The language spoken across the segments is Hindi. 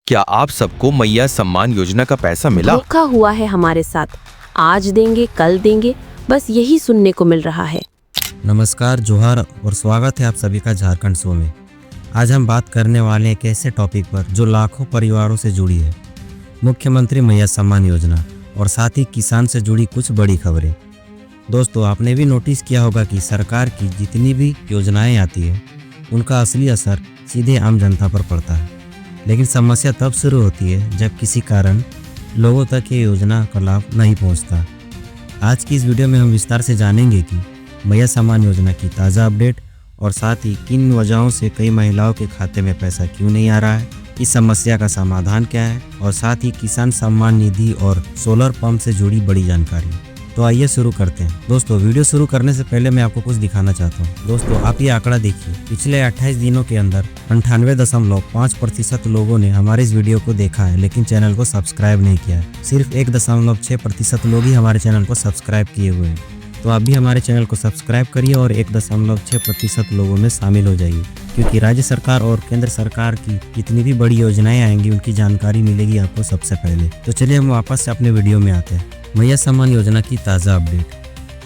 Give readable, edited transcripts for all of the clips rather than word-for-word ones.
क्या आप सबको मैया सम्मान योजना का पैसा मिला? धोखा हुआ है हमारे साथ। आज देंगे कल देंगे, बस यही सुनने को मिल रहा है। नमस्कार, जोहार और स्वागत है आप सभी का झारखंड शो में। आज हम बात करने वाले हैं एक ऐसे टॉपिक पर जो लाखों परिवारों से जुड़ी है, मुख्यमंत्री मैया सम्मान योजना और साथ ही किसान से जुड़ी कुछ बड़ी खबरें। दोस्तों, आपने भी नोटिस किया होगा कि सरकार की जितनी भी योजनाएं आती है उनका असली असर सीधे आम जनता पर पड़ता है, लेकिन समस्या तब शुरू होती है जब किसी कारण लोगों तक ये योजना का लाभ नहीं पहुंचता। आज की इस वीडियो में हम विस्तार से जानेंगे कि मैया सम्मान योजना की ताज़ा अपडेट और साथ ही किन वजहों से कई महिलाओं के खाते में पैसा क्यों नहीं आ रहा है, इस समस्या का समाधान क्या है और साथ ही किसान सम्मान निधि और सोलर पंप से जुड़ी बड़ी जानकारी। तो आइए शुरू करते हैं। दोस्तों, वीडियो शुरू करने से पहले मैं आपको कुछ दिखाना चाहता हूँ। दोस्तों, आप ये आंकड़ा देखिए, पिछले 28 दिनों के अंदर 98.5% लोगों ने हमारे इस वीडियो को देखा है लेकिन चैनल को सब्सक्राइब नहीं किया है। सिर्फ 1.6% लोग ही हमारे चैनल को सब्सक्राइब किए हुए हैं। तो आप भी हमारे चैनल को सब्सक्राइब करिए और 1.6% लोगों में शामिल हो जाइए, क्योंकि राज्य सरकार और केंद्र सरकार की जितनी भी बड़ी योजनाएं आएंगी उनकी जानकारी मिलेगी आपको सबसे पहले। तो चलिए हम वापस से अपने वीडियो में आते हैं। मैया सम्मान योजना की ताज़ा अपडेट।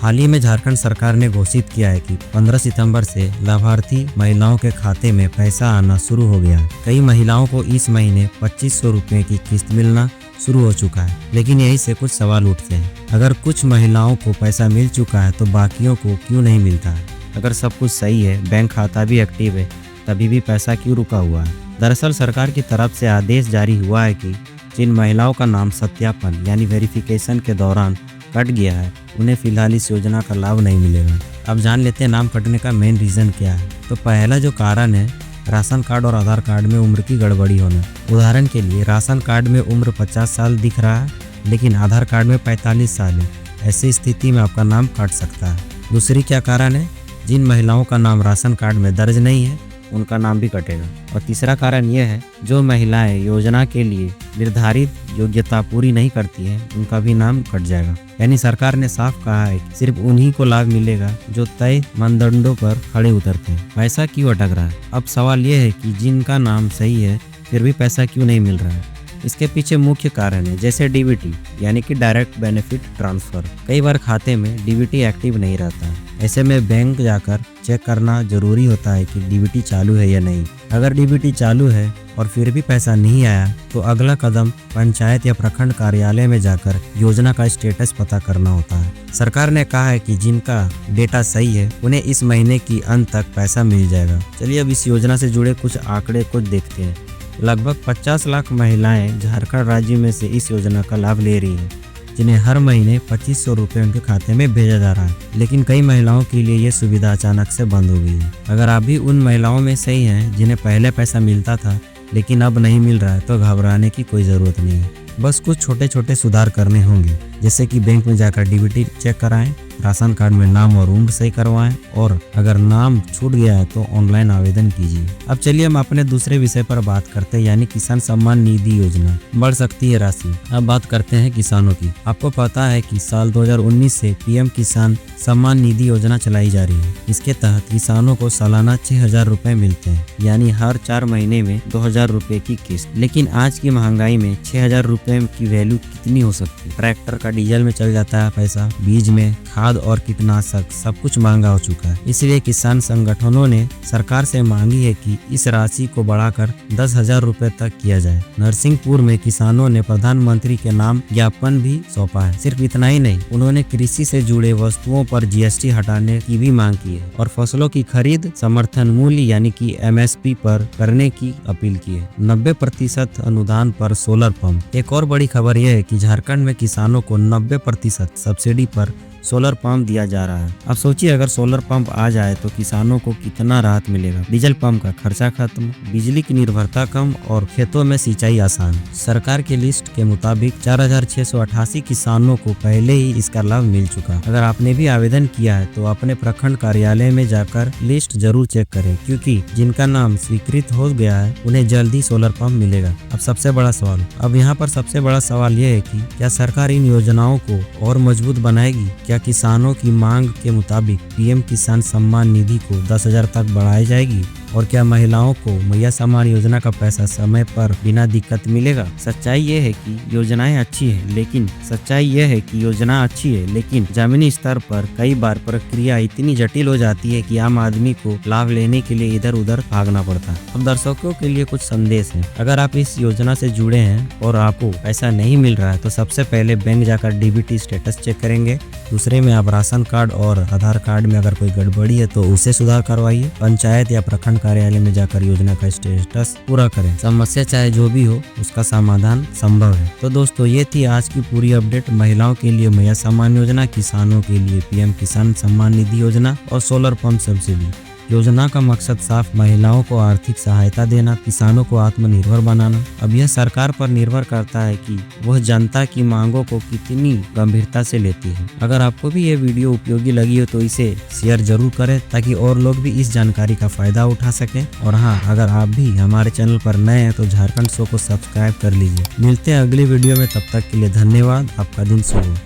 हाल ही में झारखंड सरकार ने घोषित किया है कि 15 सितंबर से लाभार्थी महिलाओं के खाते में पैसा आना शुरू हो गया है। कई महिलाओं को इस महीने 2500 रुपये की किस्त मिलना शुरू हो चुका है, लेकिन यहीं से कुछ सवाल उठते हैं। अगर कुछ महिलाओं को पैसा मिल चुका है तो बाकियों को क्यों नहीं मिलता है? अगर सब कुछ सही है, बैंक खाता भी एक्टिव है, तभी भी पैसा क्यों रुका हुआ है? दरअसल सरकार की तरफ से आदेश जारी हुआ है कि जिन महिलाओं का नाम सत्यापन यानी वेरिफिकेशन के दौरान कट गया है उन्हें फिलहाल इस योजना का लाभ नहीं मिलेगा। अब जान लेते हैं नाम कटने का मेन रीज़न क्या है। तो पहला जो कारण है, राशन कार्ड और आधार कार्ड में उम्र की गड़बड़ी होना। उदाहरण के लिए राशन कार्ड में उम्र 50 साल दिख रहा है लेकिन आधार कार्ड में 45 साल है। ऐसी स्थिति में आपका नाम कट सकता है। दूसरी क्या कारण है, जिन महिलाओं का नाम राशन कार्ड में दर्ज नहीं है उनका नाम भी कटेगा। और तीसरा कारण यह है, जो महिलाएं योजना के लिए निर्धारित योग्यता पूरी नहीं करती हैं उनका भी नाम कट जाएगा। यानी सरकार ने साफ कहा है कि सिर्फ उन्हीं को लाभ मिलेगा जो तय मानदंडों पर खड़े उतरते हैं। पैसा क्यों अटक रहा है? अब सवाल यह है कि जिनका नाम सही है फिर भी पैसा क्यों नहीं मिल रहा है। इसके पीछे मुख्य कारण है, जैसे डीबीटी यानी कि डायरेक्ट बेनिफिट ट्रांसफर। कई बार खाते में डीबीटी एक्टिव नहीं रहता है। ऐसे में बैंक जाकर चेक करना जरूरी होता है कि डीबीटी चालू है या नहीं। अगर डीबीटी चालू है और फिर भी पैसा नहीं आया तो अगला कदम पंचायत या प्रखंड कार्यालय में जाकर योजना का स्टेटस पता करना होता है। सरकार ने कहा है कि जिनका डेटा सही है उन्हें इस महीने की अंत तक पैसा मिल जाएगा। चलिए अब इस योजना से जुड़े कुछ आंकड़े को देखते हैं। लगभग 50 लाख महिलाएं झारखंड राज्य में से इस योजना का लाभ ले रही हैं, जिन्हें हर महीने 2500 रुपये उनके खाते में भेजा जा रहा है। लेकिन कई महिलाओं के लिए ये सुविधा अचानक से बंद हो गई है। अगर आप भी उन महिलाओं में से ही हैं जिन्हें पहले पैसा मिलता था लेकिन अब नहीं मिल रहा है तो घबराने की कोई ज़रूरत नहीं है। बस कुछ छोटे छोटे सुधार करने होंगे, जैसे कि बैंक में जाकर डीबीटी चेक कराएं, राशन कार्ड में नाम और उम्र सही करवाएं और अगर नाम छूट गया है तो ऑनलाइन आवेदन कीजिए। अब चलिए हम अपने दूसरे विषय पर बात करते हैं, यानी किसान सम्मान निधि योजना। बढ़ सकती है राशि। अब बात करते हैं किसानों की। आपको पता है कि साल 2019 से पीएम किसान सम्मान निधि योजना चलाई जा रही है। इसके तहत किसानों को सालाना 6000 रुपए मिलते हैं, यानी हर 4 महीने में 2000 रुपए की किस्त। लेकिन आज की महंगाई में 6000 रुपए की वैल्यू कितनी हो सकती है? ट्रैक्टर का डीजल में चल जाता है पैसा, बीज में, खाद और कीटनाशक सब कुछ महंगा हो चुका है। इसलिए किसान संगठनों ने सरकार से मांगी है कि इस राशि को बढ़ाकर 10,000 रुपए तक किया जाए। नरसिंहपुर में किसानों ने प्रधानमंत्री के नाम ज्ञापन भी सौंपा है। सिर्फ इतना ही नहीं, उन्होंने कृषि से जुड़े वस्तुओं पर जीएसटी हटाने की भी मांग की है और फसलों की खरीद समर्थन मूल्य यानी कि एमएसपी पर करने की अपील की है। 90% अनुदान पर सोलर पंप। एक और बड़ी खबर यह है कि झारखंड में किसानों को 90% सब्सिडी पर सोलर पंप दिया जा रहा है। अब सोचिए, अगर सोलर पंप आ जाए तो किसानों को कितना राहत मिलेगा। डीजल पंप का खर्चा खत्म, बिजली की निर्भरता कम और खेतों में सिंचाई आसान। सरकार की लिस्ट के मुताबिक 4688 किसानों को पहले ही इसका लाभ मिल चुका। अगर आपने भी आवेदन किया है तो अपने प्रखंड कार्यालय में जाकर लिस्ट जरूर चेक करें, क्योंकि जिनका नाम स्वीकृत हो गया है उन्हें जल्द ही सोलर पंप मिलेगा। अब यहाँ पर सबसे बड़ा सवाल यह है कि क्या सरकार इन योजनाओं को और मजबूत बनाएगी? क्या किसानों की मांग के मुताबिक पीएम किसान सम्मान निधि को 10,000 तक बढ़ाई जाएगी? और क्या महिलाओं को मैया सम्मान योजना का पैसा समय पर बिना दिक्कत मिलेगा? सच्चाई ये है कि योजना अच्छी है लेकिन जमीनी स्तर पर कई बार प्रक्रिया इतनी जटिल हो जाती है कि आम आदमी को लाभ लेने के लिए इधर उधर भागना पड़ता है। अब दर्शकों के लिए कुछ संदेश है। अगर आप इस योजना से जुड़े हैं और आपको पैसा नहीं मिल रहा है तो सबसे पहले बैंक जाकर डीबीटी स्टेटस चेक करेंगे। दूसरे में आप राशन कार्ड और आधार कार्ड में अगर कोई गड़बड़ी है तो उसे सुधार करवाइए। पंचायत या प्रखंड कार्यालय में जाकर योजना का स्टेटस पूरा करें। समस्या चाहे जो भी हो उसका समाधान संभव है। तो दोस्तों ये थी आज की पूरी अपडेट। महिलाओं के लिए मैया सम्मान योजना, किसानों के लिए पीएम किसान सम्मान निधि योजना और सोलर पंप सब्सिडी। योजना का मकसद साफ महिलाओं को आर्थिक सहायता देना, किसानों को आत्मनिर्भर बनाना। अब यह सरकार पर निर्भर करता है कि वह जनता की मांगों को कितनी गंभीरता से लेती है। अगर आपको भी ये वीडियो उपयोगी लगी हो तो इसे शेयर जरूर करें ताकि और लोग भी इस जानकारी का फायदा उठा सकें। और हाँ, अगर आप भी हमारे चैनल पर नए हैं तो झारखंड शो को सब्सक्राइब कर लीजिए। मिलते हैं अगली वीडियो में, तब तक के लिए धन्यवाद। आपका दिन शुभ हो।